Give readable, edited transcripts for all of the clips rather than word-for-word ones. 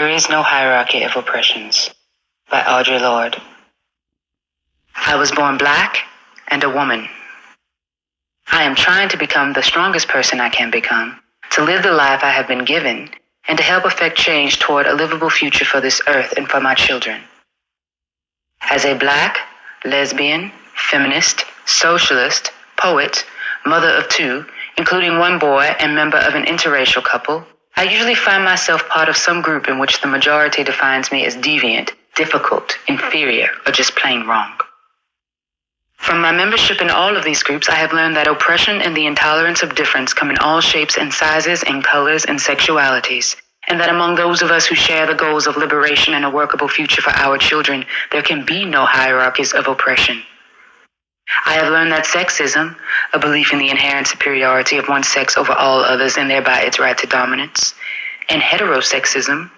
There is no hierarchy of oppressions, by Audre Lorde. I was born black and a woman. I am trying to become the strongest person I can become, to live the life I have been given, and to help effect change toward a livable future for this earth and for my children. As a black, lesbian, feminist, socialist, poet, mother of two, including one boy and member of an interracial couple, I usually find myself part of some group in which the majority defines me as deviant, difficult, inferior, or just plain wrong. From my membership in all of these groups, I have learned that oppression and the intolerance of difference come in all shapes and sizes and colors and sexualities, and that among those of us who share the goals of liberation and a workable future for our children, there can be no hierarchies of oppression. I have learned that sexism, a belief in the inherent superiority of one sex over all others and thereby its right to dominance, and heterosexism,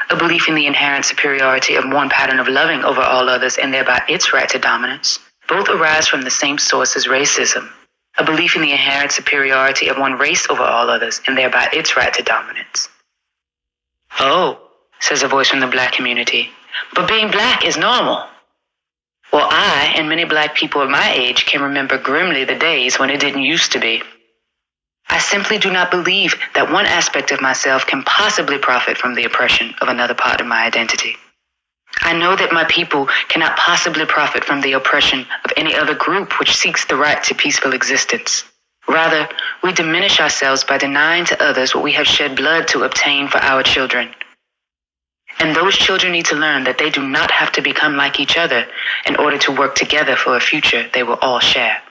a belief in the inherent superiority of one pattern of loving over all others and thereby its right to dominance, both arise from the same source as racism, a belief in the inherent superiority of one race over all others and thereby its right to dominance. "Oh," says a voice from the black community, "but being black is normal." Well, I and many black people of my age can remember grimly the days when it didn't used to be. I simply do not believe that one aspect of myself can possibly profit from the oppression of another part of my identity. I know that my people cannot possibly profit from the oppression of any other group which seeks the right to peaceful existence. Rather, we diminish ourselves by denying to others what we have shed blood to obtain for our children. And those children need to learn that they do not have to become like each other in order to work together for a future they will all share.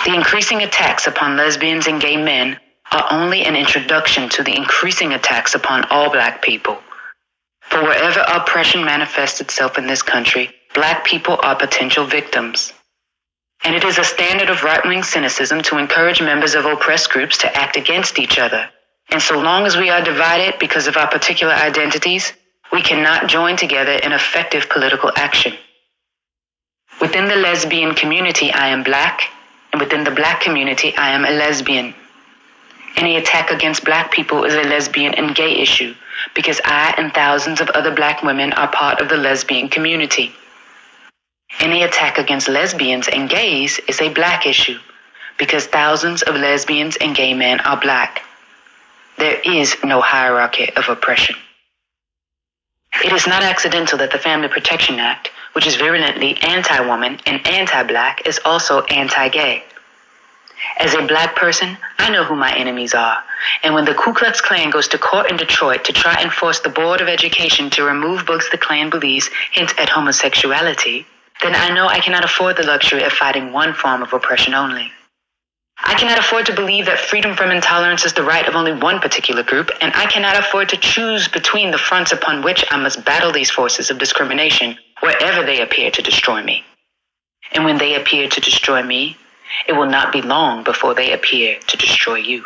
The increasing attacks upon lesbians and gay men are only an introduction to the increasing attacks upon all black people. For wherever oppression manifests itself in this country, black people are potential victims. And it is a standard of right-wing cynicism to encourage members of oppressed groups to act against each other. And so long as we are divided because of our particular identities, we cannot join together in effective political action. Within the lesbian community, I am black, and within the black community, I am a lesbian. Any attack against black people is a lesbian and gay issue, because I and thousands of other black women are part of the lesbian community. Any attack against lesbians and gays is a black issue, because thousands of lesbians and gay men are black. There is no hierarchy of oppression. It is not accidental that the Family Protection Act, which is virulently anti-woman and anti-black, is also anti-gay. As a black person, I know who my enemies are, and when the Ku Klux Klan goes to court in Detroit to try and force the Board of Education to remove books the Klan believes hint at homosexuality, then I know I cannot afford the luxury of fighting one form of oppression only. I cannot afford to believe that freedom from intolerance is the right of only one particular group, and I cannot afford to choose between the fronts upon which I must battle these forces of discrimination wherever they appear to destroy me. And when they appear to destroy me, it will not be long before they appear to destroy you.